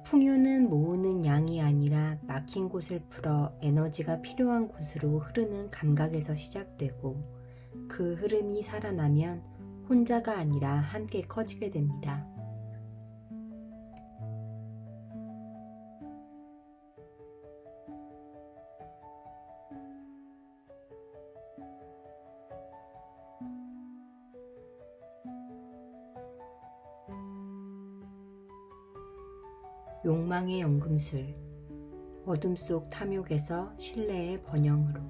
풍요는 모으는 양이 아니라 막힌 곳을 풀어 에너지가 필요한 곳으로 흐르는 감각에서 시작되고, 그 흐름이 살아나면 혼자가 아니라 함께 커지게 됩니다. 욕망의 연금술, 어둠 속 탐욕에서 신뢰의 번영으로.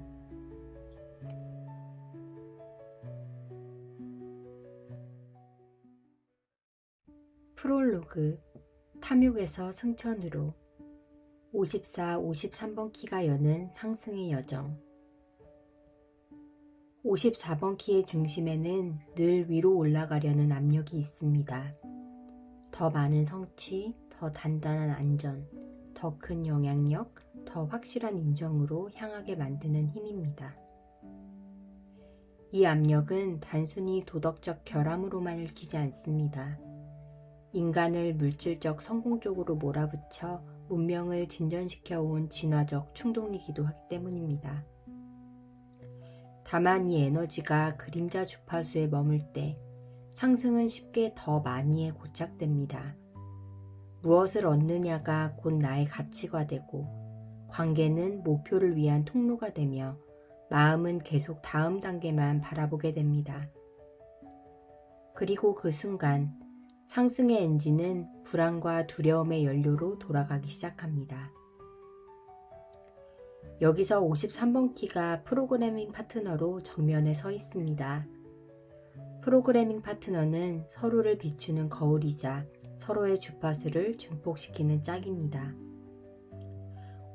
프롤로그, 탐욕에서 승천으로. 54, 53번 키가 여는 상승의 여정. 54번 키의 중심에는 늘 위로 올라가려는 압력이 있습니다. 더 많은 성취, 더 단단한 안전, 더 큰 영향력, 더 확실한 인정으로 향하게 만드는 힘입니다. 이 압력은 단순히 도덕적 결함으로만 읽히지 않습니다. 인간을 물질적 성공 쪽으로 몰아붙여 문명을 진전시켜온 진화적 충동이기도 하기 때문입니다. 다만 이 에너지가 그림자 주파수에 머물 때 상승은 쉽게 더 많이에 고착됩니다. 무엇을 얻느냐가 곧 나의 가치가 되고, 관계는 목표를 위한 통로가 되며, 마음은 계속 다음 단계만 바라보게 됩니다. 그리고 그 순간 상승의 엔진은 불안과 두려움의 연료로 돌아가기 시작합니다. 여기서 53번 키가 프로그래밍 파트너로 정면에 서 있습니다. 프로그래밍 파트너는 서로를 비추는 거울이자 서로의 주파수를 증폭시키는 짝입니다.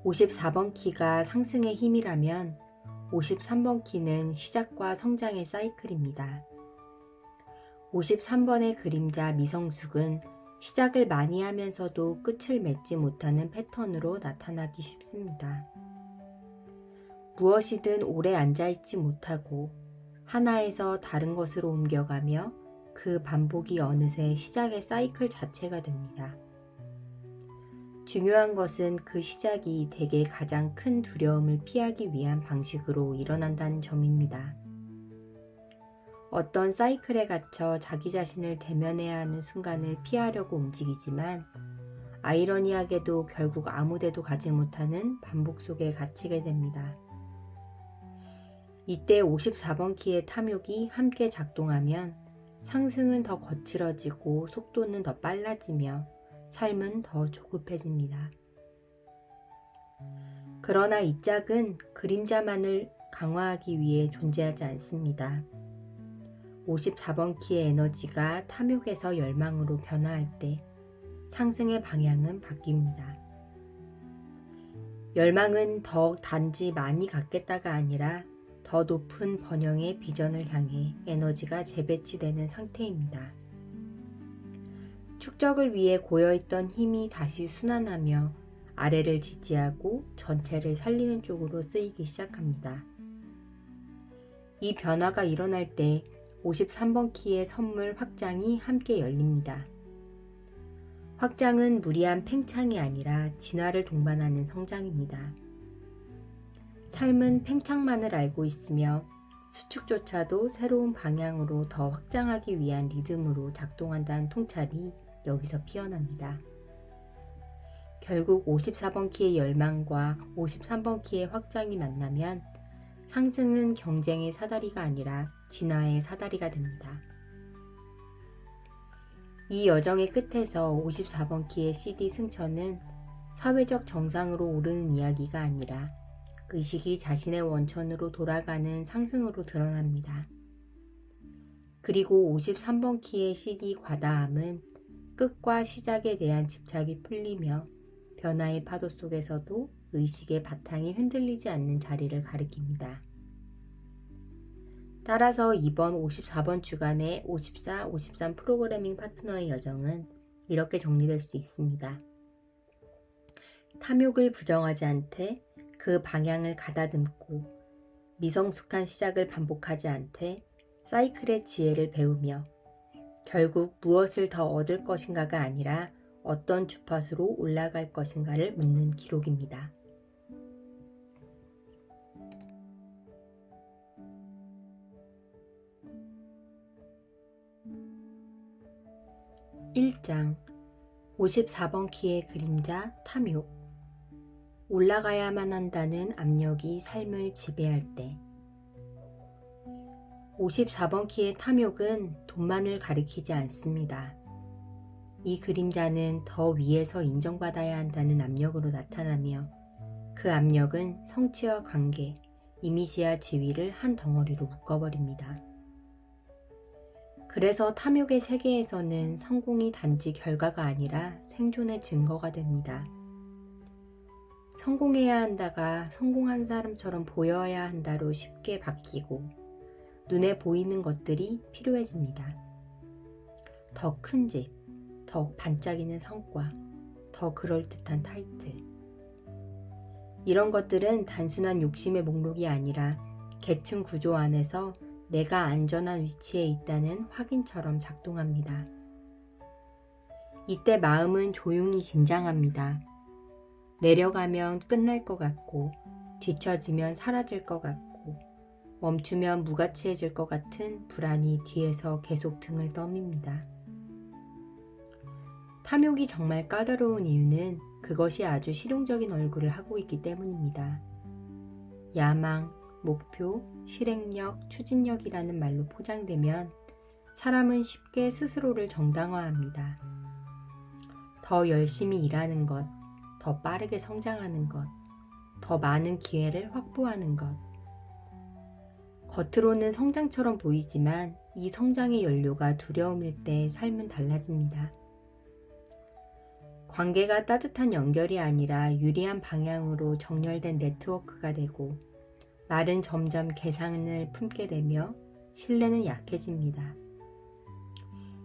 54번 키가 상승의 힘이라면 53번 키는 시작과 성장의 사이클입니다. 53번의 그림자 미성숙은 시작을 많이 하면서도 끝을 맺지 못하는 패턴으로 나타나기 쉽습니다. 무엇이든 오래 앉아있지 못하고 하나에서 다른 것으로 옮겨가며 그 반복이 어느새 시작의 사이클 자체가 됩니다. 중요한 것은 그 시작이 대개 가장 큰 두려움을 피하기 위한 방식으로 일어난다는 점입니다. 어떤 사이클에 갇혀 자기 자신을 대면해야 하는 순간을 피하려고 움직이지만 아이러니하게도 결국 아무데도 가지 못하는 반복 속에 갇히게 됩니다. 이때 54번 키의 탐욕이 함께 작동하면 상승은 더 거칠어지고 속도는 더 빨라지며 삶은 더 조급해집니다. 그러나 이 짝은 그림자만을 강화하기 위해 존재하지 않습니다. 54번 키의 에너지가 탐욕에서 열망으로 변화할 때 상승의 방향은 바뀝니다. 열망은 더 단지 많이 갖겠다가 아니라 더 높은 번영의 비전을 향해 에너지가 재배치되는 상태입니다. 축적을 위해 고여있던 힘이 다시 순환하며 아래를 지지하고 전체를 살리는 쪽으로 쓰이기 시작합니다. 이 변화가 일어날 때 53번 키의 선물 확장이 함께 열립니다. 확장은 무리한 팽창이 아니라 진화를 동반하는 성장입니다. 삶은 팽창만을 알고 있으며 수축조차도 새로운 방향으로 더 확장하기 위한 리듬으로 작동한다는 통찰이 여기서 피어납니다. 결국 54번 키의 열망과 53번 키의 확장이 만나면 상승은 경쟁의 사다리가 아니라 진화의 사다리가 됩니다. 이 여정의 끝에서 54번 키의 CD 승천은 사회적 정상으로 오르는 이야기가 아니라 의식이 자신의 원천으로 돌아가는 상승으로 드러납니다. 그리고 53번 키의 CD 과다함은 끝과 시작에 대한 집착이 풀리며 변화의 파도 속에서도 의식의 바탕이 흔들리지 않는 자리를 가리킵니다. 따라서 이번 54번 주간의 54, 53 프로그래밍 파트너의 여정은 이렇게 정리될 수 있습니다. 탐욕을 부정하지 않되 그 방향을 가다듬고 미성숙한 시작을 반복하지 않되 사이클의 지혜를 배우며 결국 무엇을 더 얻을 것인가가 아니라 어떤 주파수로 올라갈 것인가를 묻는 기록입니다. 1장 54번 키의 그림자 탐욕. 올라가야만 한다는 압력이 삶을 지배할 때. 54번 키의 탐욕은 돈만을 가리키지 않습니다. 이 그림자는 더 위에서 인정받아야 한다는 압력으로 나타나며 그 압력은 성취와 관계, 이미지와 지위를 한 덩어리로 묶어버립니다. 그래서 탐욕의 세계에서는 성공이 단지 결과가 아니라 생존의 증거가 됩니다. 성공해야 한다가 성공한 사람처럼 보여야 한다로 쉽게 바뀌고 눈에 보이는 것들이 필요해집니다. 더 큰 집, 더 반짝이는 성과, 더 그럴듯한 타이틀. 이런 것들은 단순한 욕심의 목록이 아니라 계층 구조 안에서 내가 안전한 위치에 있다는 확인처럼 작동합니다. 이때 마음은 조용히 긴장합니다. 내려가면 끝날 것 같고, 뒤처지면 사라질 것 같고, 멈추면 무가치해질 것 같은 불안이 뒤에서 계속 등을 떠밉니다. 탐욕이 정말 까다로운 이유는 그것이 아주 실용적인 얼굴을 하고 있기 때문입니다. 야망, 목표, 실행력, 추진력이라는 말로 포장되면 사람은 쉽게 스스로를 정당화합니다. 더 열심히 일하는 것, 더 빠르게 성장하는 것, 더 많은 기회를 확보하는 것. 겉으로는 성장처럼 보이지만 이 성장의 연료가 두려움일 때 삶은 달라집니다. 관계가 따뜻한 연결이 아니라 유리한 방향으로 정렬된 네트워크가 되고 말은 점점 개상을 품게 되며 신뢰는 약해집니다.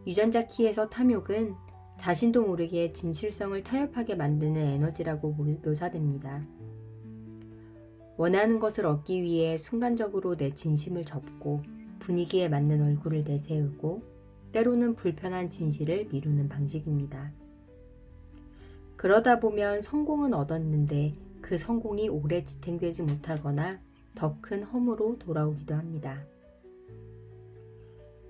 유전자 키에서 탐욕은 자신도 모르게 진실성을 타협하게 만드는 에너지라고 묘사됩니다. 원하는 것을 얻기 위해 순간적으로 내 진심을 접고 분위기에 맞는 얼굴을 내세우고 때로는 불편한 진실을 미루는 방식입니다. 그러다 보면 성공은 얻었는데 그 성공이 오래 지탱되지 못하거나 더 큰 허무로 돌아오기도 합니다.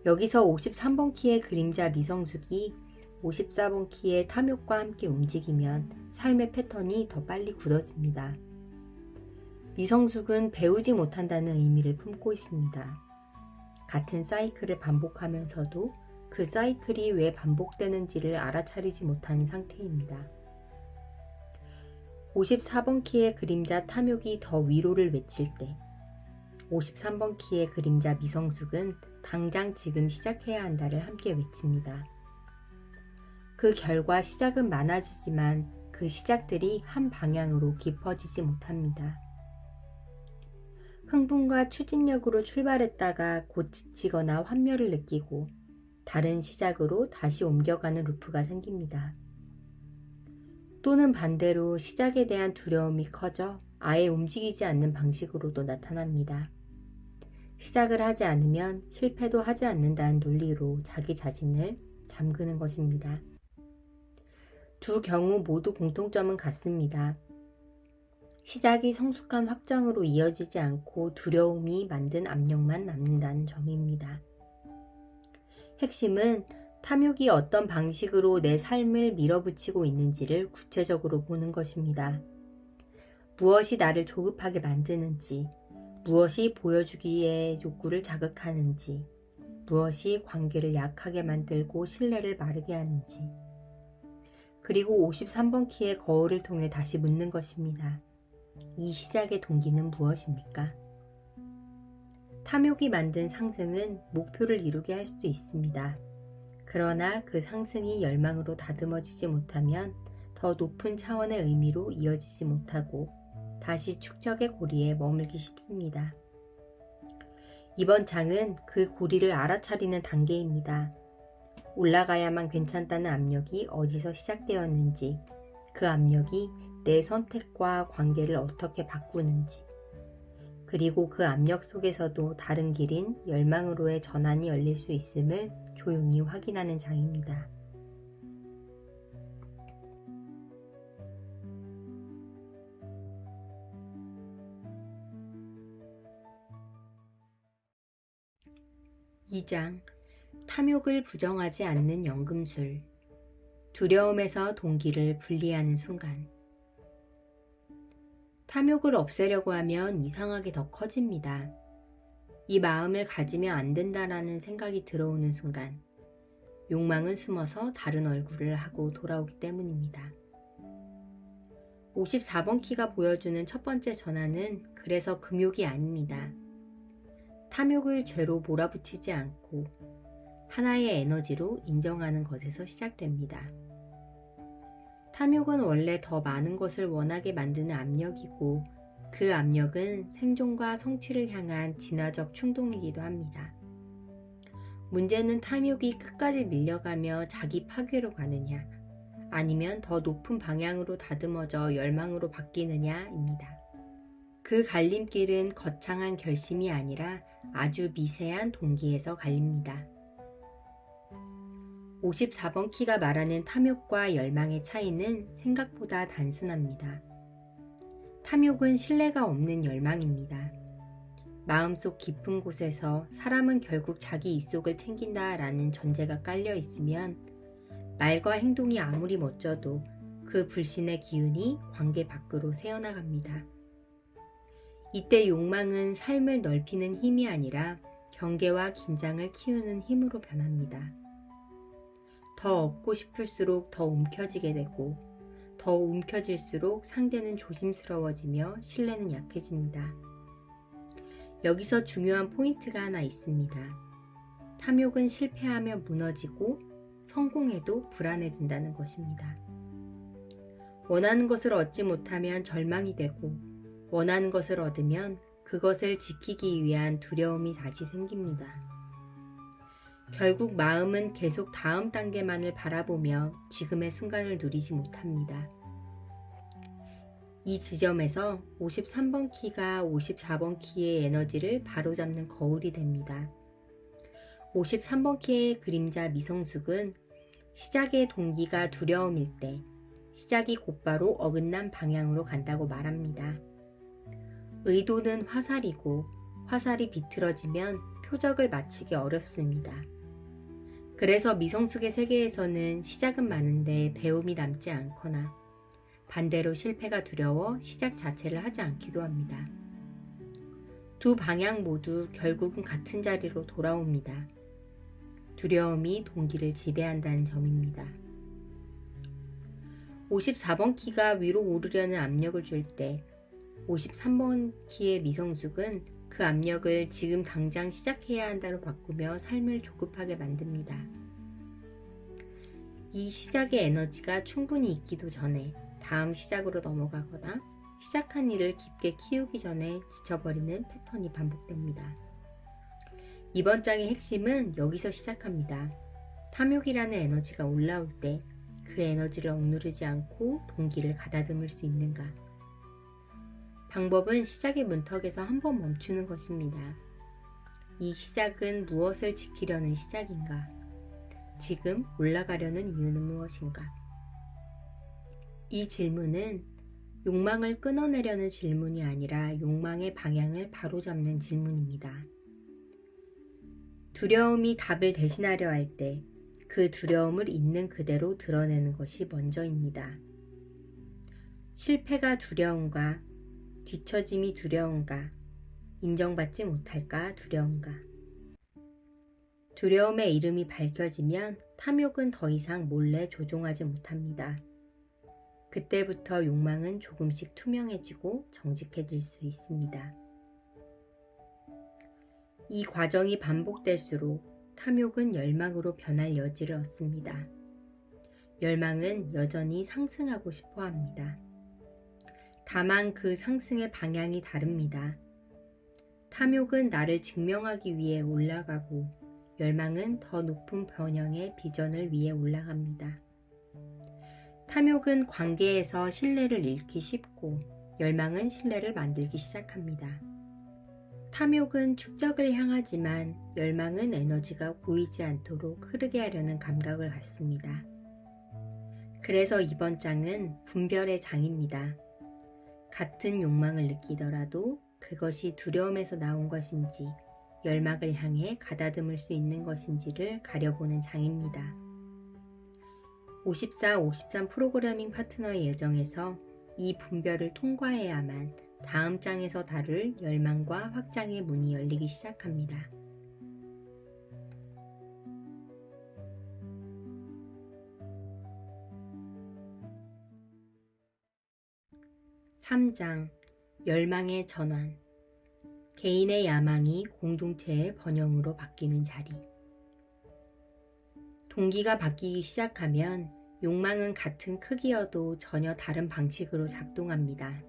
여기서 53번 키의 그림자 미성숙이 54번 키의 탐욕과 함께 움직이면 삶의 패턴이 더 빨리 굳어집니다. 미성숙은 배우지 못한다는 의미를 품고 있습니다. 같은 사이클을 반복하면서도 그 사이클이 왜 반복되는지를 알아차리지 못한 상태입니다. 54번 키의 그림자 탐욕이 더 위로를 외칠 때 53번 키의 그림자 미성숙은 당장 지금 시작해야 한다를 함께 외칩니다. 그 결과 시작은 많아지지만 그 시작들이 한 방향으로 깊어지지 못합니다. 흥분과 추진력으로 출발했다가 곧 지치거나 환멸을 느끼고 다른 시작으로 다시 옮겨가는 루프가 생깁니다. 또는 반대로 시작에 대한 두려움이 커져 아예 움직이지 않는 방식으로도 나타납니다. 시작을 하지 않으면 실패도 하지 않는다는 논리로 자기 자신을 잠그는 것입니다. 두 경우 모두 공통점은 같습니다. 시작이 성숙한 확정으로 이어지지 않고 두려움이 만든 압력만 남는다는 점입니다. 핵심은 탐욕이 어떤 방식으로 내 삶을 밀어붙이고 있는지를 구체적으로 보는 것입니다. 무엇이 나를 조급하게 만드는지, 무엇이 보여주기의 욕구를 자극하는지, 무엇이 관계를 약하게 만들고 신뢰를 마르게 하는지. 그리고 53번 키의 거울을 통해 다시 묻는 것입니다. 이 시작의 동기는 무엇입니까? 탐욕이 만든 상승은 목표를 이루게 할 수도 있습니다. 그러나 그 상승이 열망으로 다듬어지지 못하면 더 높은 차원의 의미로 이어지지 못하고 다시 축적의 고리에 머물기 쉽습니다. 이번 장은 그 고리를 알아차리는 단계입니다. 올라가야만 괜찮다는 압력이 어디서 시작되었는지, 그 압력이 내 선택과 관계를 어떻게 바꾸는지, 그리고 그 압력 속에서도 다른 길인 열망으로의 전환이 열릴 수 있음을 조용히 확인하는 장입니다. 2장 탐욕을 부정하지 않는 연금술. 두려움에서 동기를 분리하는 순간. 탐욕을 없애려고 하면 이상하게 더 커집니다. 이 마음을 가지면 안 된다라는 생각이 들어오는 순간, 욕망은 숨어서 다른 얼굴을 하고 돌아오기 때문입니다. 54번 키가 보여주는 첫 번째 전환은 그래서 금욕이 아닙니다. 탐욕을 죄로 몰아붙이지 않고 하나의 에너지로 인정하는 것에서 시작됩니다. 탐욕은 원래 더 많은 것을 원하게 만드는 압력이고, 그 압력은 생존과 성취를 향한 진화적 충동이기도 합니다. 문제는 탐욕이 끝까지 밀려가며 자기 파괴로 가느냐, 아니면 더 높은 방향으로 다듬어져 열망으로 바뀌느냐입니다. 그 갈림길은 거창한 결심이 아니라 아주 미세한 동기에서 갈립니다. 54번 키가 말하는 탐욕과 열망의 차이는 생각보다 단순합니다. 탐욕은 신뢰가 없는 열망입니다. 마음속 깊은 곳에서 사람은 결국 자기 이속을 챙긴다라는 전제가 깔려 있으면 말과 행동이 아무리 멋져도 그 불신의 기운이 관계 밖으로 새어나갑니다. 이때 욕망은 삶을 넓히는 힘이 아니라 경계와 긴장을 키우는 힘으로 변합니다. 더 얻고 싶을수록 더 움켜쥐게 되고, 더 움켜질수록 상대는 조심스러워지며 신뢰는 약해집니다. 여기서 중요한 포인트가 하나 있습니다. 탐욕은 실패하며 무너지고 성공해도 불안해진다는 것입니다. 원하는 것을 얻지 못하면 절망이 되고, 원하는 것을 얻으면 그것을 지키기 위한 두려움이 다시 생깁니다. 결국 마음은 계속 다음 단계만을 바라보며 지금의 순간을 누리지 못합니다. 이 지점에서 53번 키가 54번 키의 에너지를 바로잡는 거울이 됩니다. 53번 키의 그림자 미성숙은 시작의 동기가 두려움일 때 시작이 곧바로 어긋난 방향으로 간다고 말합니다. 의도는 화살이고 화살이 비틀어지면 표적을 맞히기 어렵습니다. 그래서 미성숙의 세계에서는 시작은 많은데 배움이 남지 않거나 반대로 실패가 두려워 시작 자체를 하지 않기도 합니다. 두 방향 모두 결국은 같은 자리로 돌아옵니다. 두려움이 동기를 지배한다는 점입니다. 54번 키가 위로 오르려는 압력을 줄 때 53번 키의 미성숙은 그 압력을 지금 당장 시작해야 한다로 바꾸며 삶을 조급하게 만듭니다. 이 시작의 에너지가 충분히 있기도 전에 다음 시작으로 넘어가거나 시작한 일을 깊게 키우기 전에 지쳐버리는 패턴이 반복됩니다. 이번 장의 핵심은 여기서 시작합니다. 탐욕이라는 에너지가 올라올 때 그 에너지를 억누르지 않고 동기를 가다듬을 수 있는가? 방법은 시작의 문턱에서 한번 멈추는 것입니다. 이 시작은 무엇을 지키려는 시작인가? 지금 올라가려는 이유는 무엇인가? 이 질문은 욕망을 끊어내려는 질문이 아니라 욕망의 방향을 바로잡는 질문입니다. 두려움이 답을 대신하려 할 때 그 두려움을 있는 그대로 드러내는 것이 먼저입니다. 실패가 두려운가? 뒤처짐이 두려운가? 인정받지 못할까 두려운가? 두려움의 이름이 밝혀지면 탐욕은 더 이상 몰래 조종하지 못합니다. 그때부터 욕망은 조금씩 투명해지고 정직해질 수 있습니다. 이 과정이 반복될수록 탐욕은 열망으로 변할 여지를 얻습니다. 열망은 여전히 상승하고 싶어 합니다. 다만 그 상승의 방향이 다릅니다. 탐욕은 나를 증명하기 위해 올라가고, 열망은 더 높은 변형의 비전을 위해 올라갑니다. 탐욕은 관계에서 신뢰를 잃기 쉽고, 열망은 신뢰를 만들기 시작합니다. 탐욕은 축적을 향하지만 열망은 에너지가 고이지 않도록 흐르게 하려는 감각을 갖습니다. 그래서 이번 장은 분별의 장입니다. 같은 욕망을 느끼더라도 그것이 두려움에서 나온 것인지 열망을 향해 가다듬을 수 있는 것인지를 가려보는 장입니다. 54, 53 프로그래밍 파트너의 예정에서 이 분별을 통과해야만 다음 장에서 다룰 열망과 확장의 문이 열리기 시작합니다. 3장 열망의 전환. 개인의 야망이 공동체의 번영으로 바뀌는 자리. 동기가 바뀌기 시작하면 욕망은 같은 크기여도 전혀 다른 방식으로 작동합니다.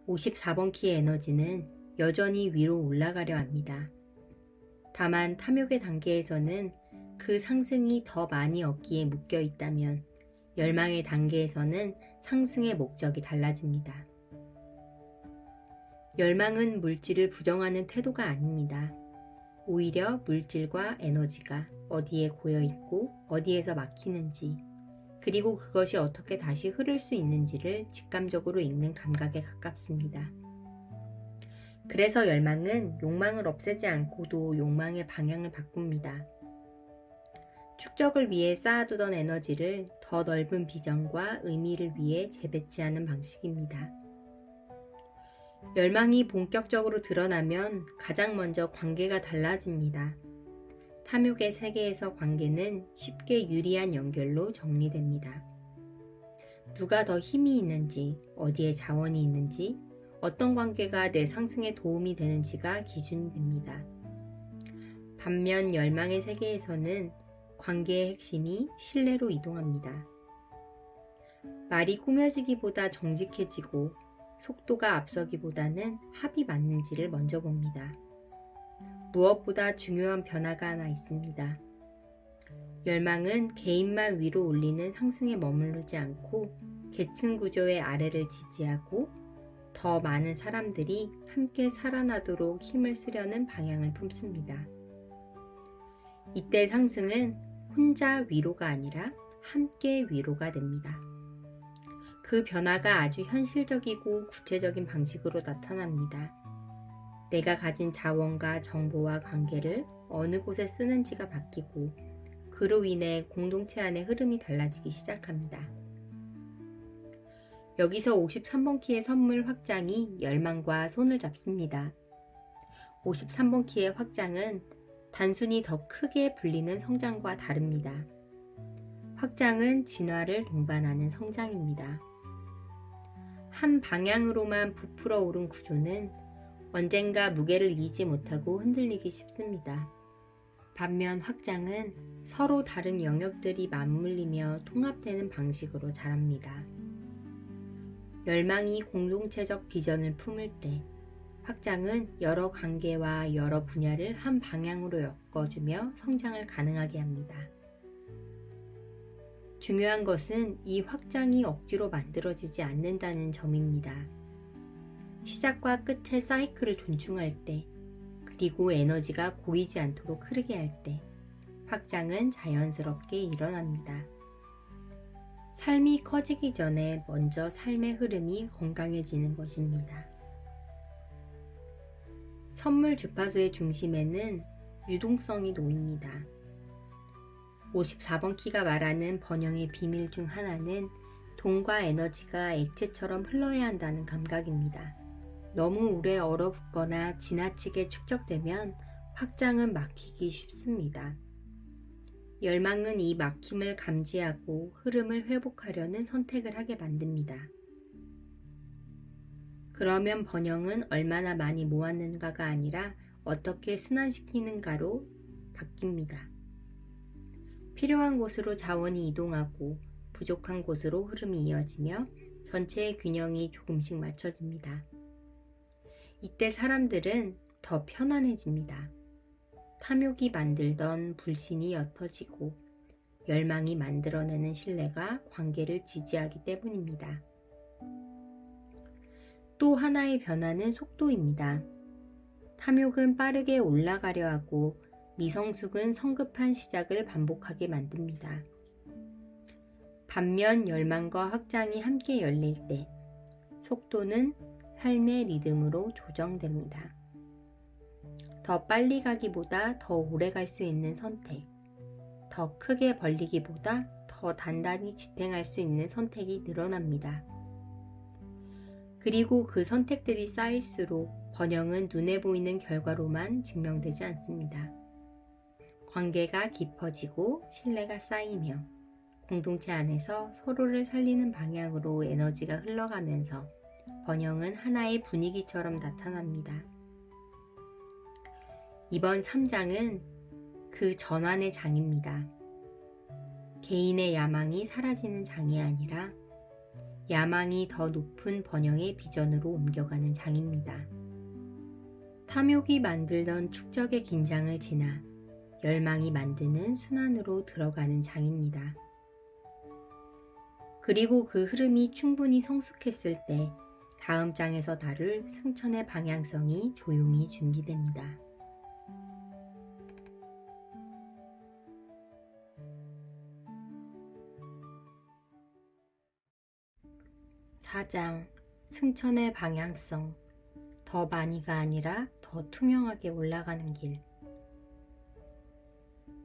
54번 키의 에너지는 여전히 위로 올라가려 합니다. 다만 탐욕의 단계에서는 그 상승이 더 많이 얻기에 묶여 있다면 열망의 단계에서는 상승의 목적이 달라집니다. 열망은 물질을 부정하는 태도가 아닙니다. 오히려 물질과 에너지가 어디에 고여있고 어디에서 막히는지, 그리고 그것이 어떻게 다시 흐를 수 있는지를 직감적으로 읽는 감각에 가깝습니다. 그래서 열망은 욕망을 없애지 않고도 욕망의 방향을 바꿉니다. 축적을 위해 쌓아두던 에너지를 더 넓은 비전과 의미를 위해 재배치하는 방식입니다. 열망이 본격적으로 드러나면 가장 먼저 관계가 달라집니다. 탐욕의 세계에서 관계는 쉽게 유리한 연결로 정리됩니다. 누가 더 힘이 있는지, 어디에 자원이 있는지, 어떤 관계가 내 상승에 도움이 되는지가 기준이 됩니다. 반면 열망의 세계에서는 관계의 핵심이 신뢰로 이동합니다. 말이 꾸며지기보다 정직해지고 속도가 앞서기보다는 합이 맞는지를 먼저 봅니다. 무엇보다 중요한 변화가 하나 있습니다. 열망은 개인만 위로 올리는 상승에 머무르지 않고 계층 구조의 아래를 지지하고 더 많은 사람들이 함께 살아나도록 힘을 쓰려는 방향을 품습니다. 이때 상승은 혼자 위로가 아니라 함께 위로가 됩니다. 그 변화가 아주 현실적이고 구체적인 방식으로 나타납니다. 내가 가진 자원과 정보와 관계를 어느 곳에 쓰는지가 바뀌고 그로 인해 공동체 안의 흐름이 달라지기 시작합니다. 여기서 53번 키의 선물 확장이 열망과 손을 잡습니다. 53번 키의 확장은 단순히 더 크게 불리는 성장과 다릅니다. 확장은 진화를 동반하는 성장입니다. 한 방향으로만 부풀어 오른 구조는 언젠가 무게를 이기지 못하고 흔들리기 쉽습니다. 반면 확장은 서로 다른 영역들이 맞물리며 통합되는 방식으로 자랍니다. 열망이 공동체적 비전을 품을 때, 확장은 여러 관계와 여러 분야를 한 방향으로 엮어주며 성장을 가능하게 합니다. 중요한 것은 이 확장이 억지로 만들어지지 않는다는 점입니다. 시작과 끝의 사이클을 존중할 때, 그리고 에너지가 고이지 않도록 흐르게 할 때, 확장은 자연스럽게 일어납니다. 삶이 커지기 전에 먼저 삶의 흐름이 건강해지는 것입니다. 선물 주파수의 중심에는 유동성이 놓입니다. 54번 키가 말하는 번영의 비밀 중 하나는 돈과 에너지가 액체처럼 흘러야 한다는 감각입니다. 너무 오래 얼어붙거나 지나치게 축적되면 확장은 막히기 쉽습니다. 열망은 이 막힘을 감지하고 흐름을 회복하려는 선택을 하게 만듭니다. 그러면 번영은 얼마나 많이 모았는가가 아니라 어떻게 순환시키는가로 바뀝니다. 필요한 곳으로 자원이 이동하고 부족한 곳으로 흐름이 이어지며 전체의 균형이 조금씩 맞춰집니다. 이때 사람들은 더 편안해집니다. 탐욕이 만들던 불신이 옅어지고 열망이 만들어내는 신뢰가 관계를 지지하기 때문입니다. 또 하나의 변화는 속도입니다. 탐욕은 빠르게 올라가려 하고 미성숙은 성급한 시작을 반복하게 만듭니다. 반면 열망과 확장이 함께 열릴 때 속도는 삶의 리듬으로 조정됩니다. 더 빨리 가기보다 더 오래 갈 수 있는 선택, 더 크게 벌리기보다 더 단단히 지탱할 수 있는 선택이 늘어납니다. 그리고 그 선택들이 쌓일수록 번영은 눈에 보이는 결과로만 증명되지 않습니다. 관계가 깊어지고 신뢰가 쌓이며 공동체 안에서 서로를 살리는 방향으로 에너지가 흘러가면서 번영은 하나의 분위기처럼 나타납니다. 이번 3장은 그 전환의 장입니다. 개인의 야망이 사라지는 장이 아니라 야망이 더 높은 번영의 비전으로 옮겨가는 장입니다. 탐욕이 만들던 축적의 긴장을 지나 열망이 만드는 순환으로 들어가는 장입니다. 그리고 그 흐름이 충분히 성숙했을 때 다음 장에서 다룰 승천의 방향성이 조용히 준비됩니다. 4장 승천의 방향성, 더 많이가 아니라 더 투명하게 올라가는 길.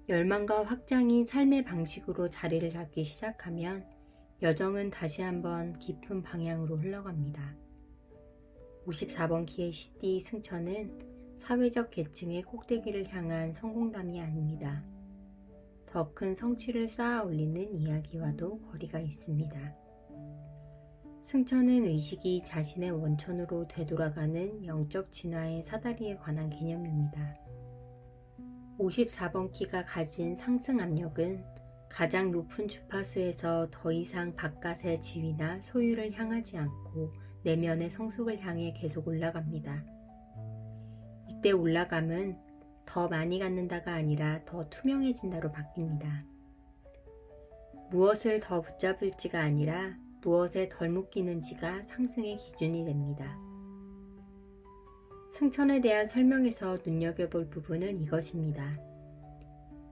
열망과 확장이 삶의 방식으로 자리를 잡기 시작하면 여정은 다시 한번 깊은 방향으로 흘러갑니다. 54번 키의 CD 승천은 사회적 계층의 꼭대기를 향한 성공담이 아닙니다. 더 큰 성취를 쌓아 올리는 이야기와도 거리가 있습니다. 승천은 의식이 자신의 원천으로 되돌아가는 영적 진화의 사다리에 관한 개념입니다. 54번 키가 가진 상승 압력은 가장 높은 주파수에서 더 이상 바깥의 지위나 소유를 향하지 않고 내면의 성숙을 향해 계속 올라갑니다. 이때 올라감은 더 많이 갖는다가 아니라 더 투명해진다로 바뀝니다. 무엇을 더 붙잡을지가 아니라 무엇에 덜 묶이는지가 상승의 기준이 됩니다. 승천에 대한 설명에서 눈여겨볼 부분은 이것입니다.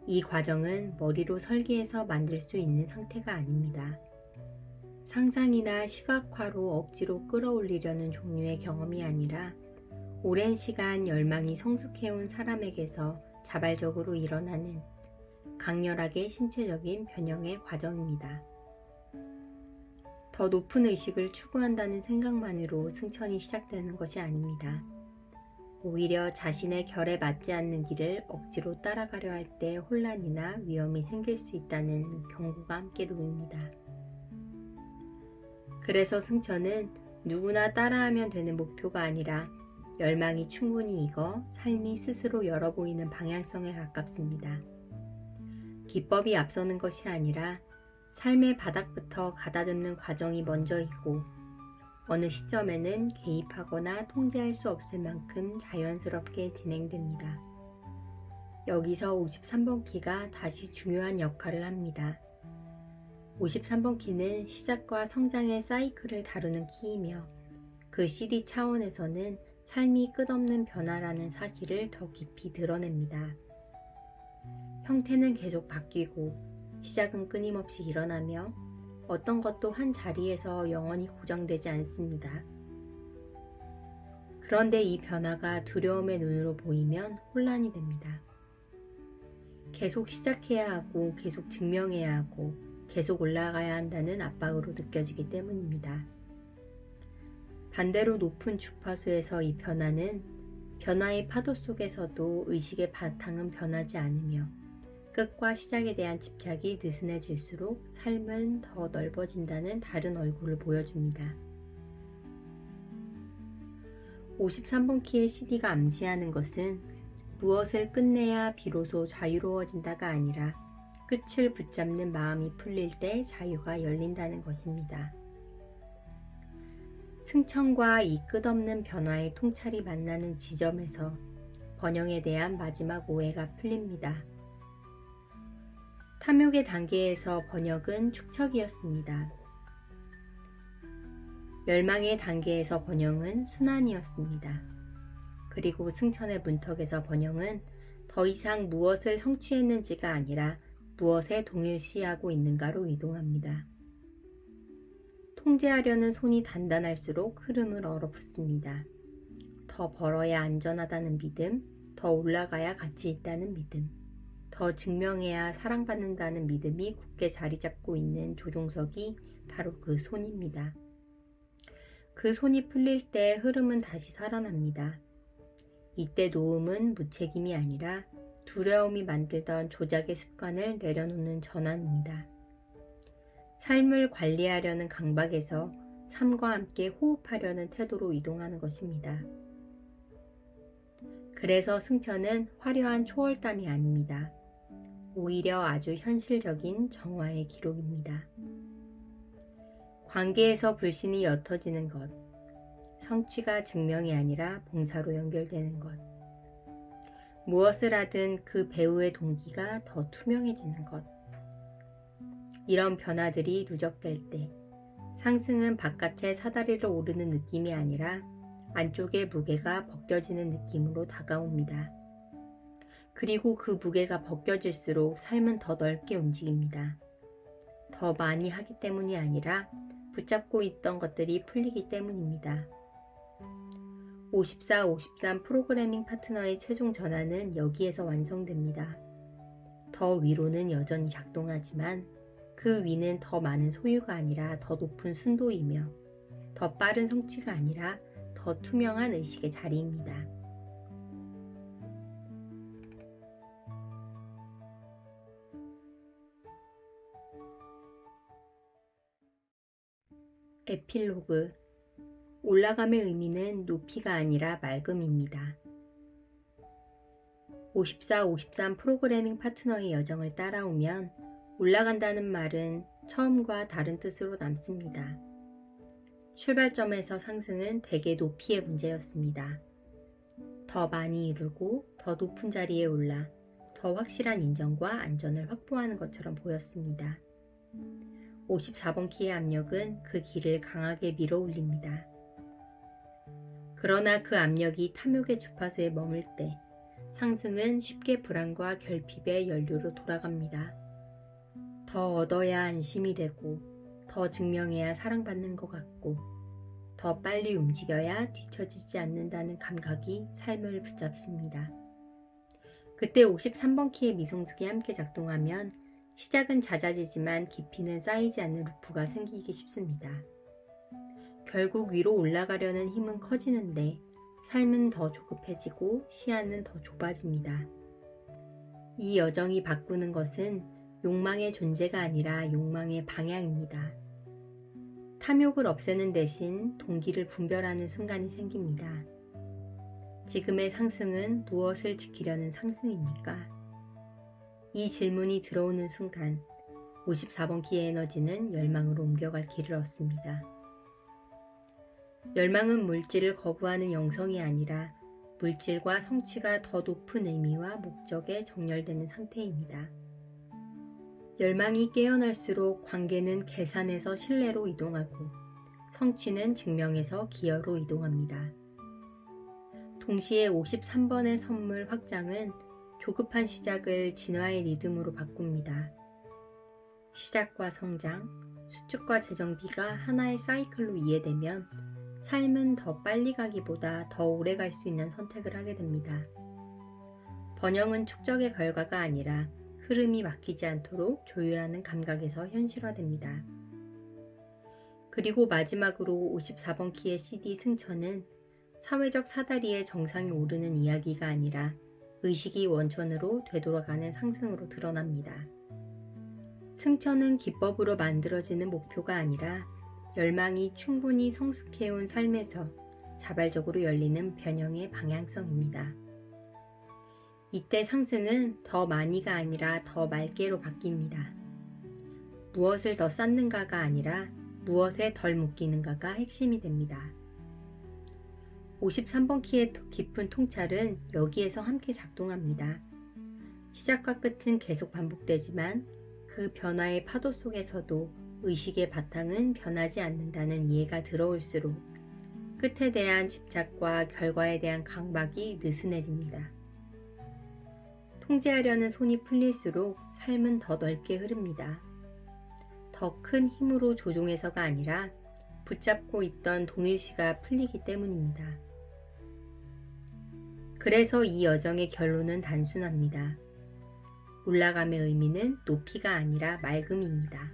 이 과정은 머리로 설계해서 만들 수 있는 상태가 아닙니다. 상상이나 시각화로 억지로 끌어올리려는 종류의 경험이 아니라 오랜 시간 열망이 성숙해온 사람에게서 자발적으로 일어나는 강렬하게 신체적인 변형의 과정입니다. 더 높은 의식을 추구한다는 생각만으로 승천이 시작되는 것이 아닙니다. 오히려 자신의 결에 맞지 않는 길을 억지로 따라가려 할 때 혼란이나 위험이 생길 수 있다는 경고가 함께 놓입니다. 그래서 승천은 누구나 따라하면 되는 목표가 아니라 열망이 충분히 익어 삶이 스스로 열어 보이는 방향성에 가깝습니다. 기법이 앞서는 것이 아니라 삶의 바닥부터 가다듬는 과정이 먼저이고 어느 시점에는 개입하거나 통제할 수 없을 만큼 자연스럽게 진행됩니다. 여기서 53번 키가 다시 중요한 역할을 합니다. 53번 키는 시작과 성장의 사이클을 다루는 키이며 그 CD 차원에서는 삶이 끝없는 변화라는 사실을 더 깊이 드러냅니다. 형태는 계속 바뀌고 시작은 끊임없이 일어나며 어떤 것도 한 자리에서 영원히 고정되지 않습니다. 그런데 이 변화가 두려움의 눈으로 보이면 혼란이 됩니다. 계속 시작해야 하고 계속 증명해야 하고 계속 올라가야 한다는 압박으로 느껴지기 때문입니다. 반대로 높은 주파수에서 이 변화는 변화의 파도 속에서도 의식의 바탕은 변하지 않으며 끝과 시작에 대한 집착이 느슨해질수록 삶은 더 넓어진다는 다른 얼굴을 보여줍니다. 53번 키의 CD가 암시하는 것은 무엇을 끝내야 비로소 자유로워진다가 아니라 끝을 붙잡는 마음이 풀릴 때 자유가 열린다는 것입니다. 승천과 이 끝없는 변화의 통찰이 만나는 지점에서 번영에 대한 마지막 오해가 풀립니다. 탐욕의 단계에서 번역은 축척이었습니다. 열망의 단계에서 번영은 순환이었습니다. 그리고 승천의 문턱에서 번영은 더 이상 무엇을 성취했는지가 아니라 무엇에 동일시하고 있는가로 이동합니다. 통제하려는 손이 단단할수록 흐름을 얼어붙습니다. 더 벌어야 안전하다는 믿음, 더 올라가야 가치 있다는 믿음, 더 증명해야 사랑받는다는 믿음이 굳게 자리 잡고 있는 조종석이 바로 그 손입니다. 그 손이 풀릴 때 흐름은 다시 살아납니다. 이때 놓음은 무책임이 아니라 두려움이 만들던 조작의 습관을 내려놓는 전환입니다. 삶을 관리하려는 강박에서 삶과 함께 호흡하려는 태도로 이동하는 것입니다. 그래서 승천은 화려한 초월담이 아닙니다. 오히려 아주 현실적인 정화의 기록입니다. 관계에서 불신이 옅어지는 것, 성취가 증명이 아니라 봉사로 연결되는 것, 무엇을 하든 그 배우의 동기가 더 투명해지는 것, 이런 변화들이 누적될 때 상승은 바깥의 사다리를 오르는 느낌이 아니라 안쪽의 무게가 벗겨지는 느낌으로 다가옵니다. 그리고 그 무게가 벗겨질수록 삶은 더 넓게 움직입니다. 더 많이 하기 때문이 아니라 붙잡고 있던 것들이 풀리기 때문입니다. 54-53 프로그래밍 파트너의 최종 전환은 여기에서 완성됩니다. 더 위로는 여전히 작동하지만 그 위는 더 많은 소유가 아니라 더 높은 순도이며 더 빠른 성취가 아니라 더 투명한 의식의 자리입니다. 에필로그. 올라감의 의미는 높이가 아니라 맑음입니다. 54-53 프로그래밍 파트너의 여정을 따라오면 올라간다는 말은 처음과 다른 뜻으로 남습니다. 출발점에서 상승은 대개 높이의 문제였습니다. 더 많이 이루고 더 높은 자리에 올라 더 확실한 인정과 안전을 확보하는 것처럼 보였습니다. 54번 키의 압력은 그 길을 강하게 밀어 올립니다. 그러나 그 압력이 탐욕의 주파수에 머물 때 상승은 쉽게 불안과 결핍의 연료로 돌아갑니다. 더 얻어야 안심이 되고 더 증명해야 사랑받는 것 같고 더 빨리 움직여야 뒤처지지 않는다는 감각이 삶을 붙잡습니다. 그때 53번 키의 미성숙이 함께 작동하면 시작은 잦아지지만 깊이는 쌓이지 않는 루프가 생기기 쉽습니다. 결국 위로 올라가려는 힘은 커지는데 삶은 더 조급해지고 시야는 더 좁아집니다. 이 여정이 바꾸는 것은 욕망의 존재가 아니라 욕망의 방향입니다. 탐욕을 없애는 대신 동기를 분별하는 순간이 생깁니다. 지금의 상승은 무엇을 지키려는 상승입니까? 이 질문이 들어오는 순간 54번 키의 에너지는 열망으로 옮겨갈 길을 얻습니다. 열망은 물질을 거부하는 영성이 아니라 물질과 성취가 더 높은 의미와 목적에 정렬되는 상태입니다. 열망이 깨어날수록 관계는 계산에서 신뢰로 이동하고 성취는 증명에서 기여로 이동합니다. 동시에 53번의 선물 확장은 조급한 시작을 진화의 리듬으로 바꿉니다. 시작과 성장, 수축과 재정비가 하나의 사이클로 이해되면 삶은 더 빨리 가기보다 더 오래 갈 수 있는 선택을 하게 됩니다. 번영은 축적의 결과가 아니라 흐름이 막히지 않도록 조율하는 감각에서 현실화됩니다. 그리고 마지막으로 54번 키의 CD 승천은 사회적 사다리의 정상에 오르는 이야기가 아니라 의식이 원천으로 되돌아가는 상승으로 드러납니다. 승천은 기법으로 만들어지는 목표가 아니라 열망이 충분히 성숙해온 삶에서 자발적으로 열리는 변형의 방향성입니다. 이때 상승은 더 많이가 아니라 더 맑게로 바뀝니다. 무엇을 더 쌓는가가 아니라 무엇에 덜 묶이는가가 핵심이 됩니다. 53번 키의 깊은 통찰은 여기에서 함께 작동합니다. 시작과 끝은 계속 반복되지만 그 변화의 파도 속에서도 의식의 바탕은 변하지 않는다는 이해가 들어올수록 끝에 대한 집착과 결과에 대한 강박이 느슨해집니다. 통제하려는 손이 풀릴수록 삶은 더 넓게 흐릅니다. 더 큰 힘으로 조종해서가 아니라 붙잡고 있던 동일시가 풀리기 때문입니다. 그래서 이 여정의 결론은 단순합니다. 올라감의 의미는 높이가 아니라 맑음입니다.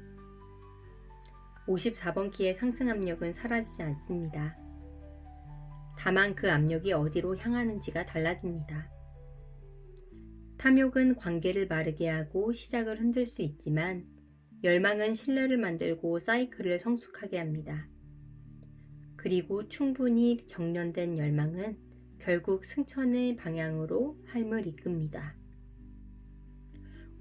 54번 키의 상승 압력은 사라지지 않습니다. 다만 그 압력이 어디로 향하는지가 달라집니다. 탐욕은 관계를 마르게 하고 시작을 흔들 수 있지만 열망은 신뢰를 만들고 사이클을 성숙하게 합니다. 그리고 충분히 경련된 열망은 결국 승천의 방향으로 삶을 이끕니다.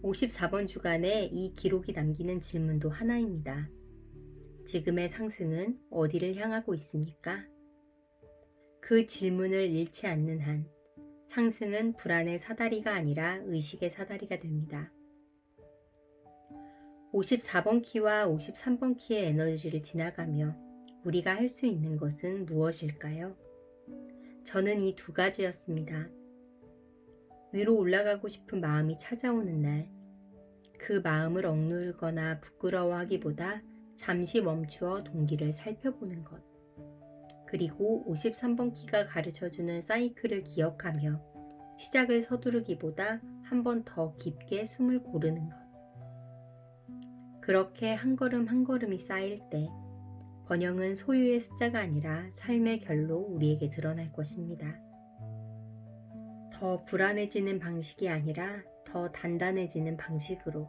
54번 주간에 이 기록이 남기는 질문도 하나입니다. 지금의 상승은 어디를 향하고 있습니까? 그 질문을 잃지 않는 한 상승은 불안의 사다리가 아니라 의식의 사다리가 됩니다. 54번 키와 53번 키의 에너지를 지나가며 우리가 할 수 있는 것은 무엇일까요? 저는 이 두 가지였습니다. 위로 올라가고 싶은 마음이 찾아오는 날, 그 마음을 억누르거나 부끄러워하기보다 잠시 멈추어 동기를 살펴보는 것. 그리고 53번 키가 가르쳐주는 사이클을 기억하며 시작을 서두르기보다 한 번 더 깊게 숨을 고르는 것. 그렇게 한 걸음 한 걸음이 쌓일 때 번영은 소유의 숫자가 아니라 삶의 결로 우리에게 드러날 것입니다. 더 불안해지는 방식이 아니라 더 단단해지는 방식으로,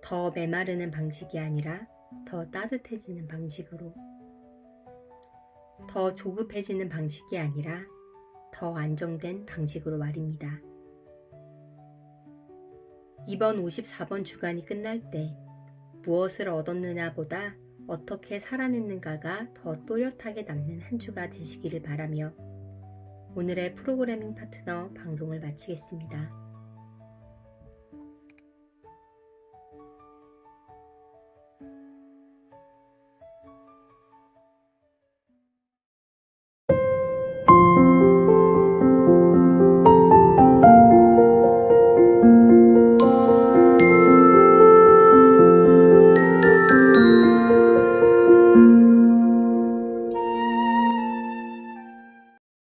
더 메마르는 방식이 아니라 더 따뜻해지는 방식으로, 더 조급해지는 방식이 아니라 더 안정된 방식으로 말입니다. 이번 54번 주간이 끝날 때 무엇을 얻었느냐보다 어떻게 살아냈는가가 더 또렷하게 남는 한 주가 되시기를 바라며 오늘의 프로그래밍 파트너 방송을 마치겠습니다.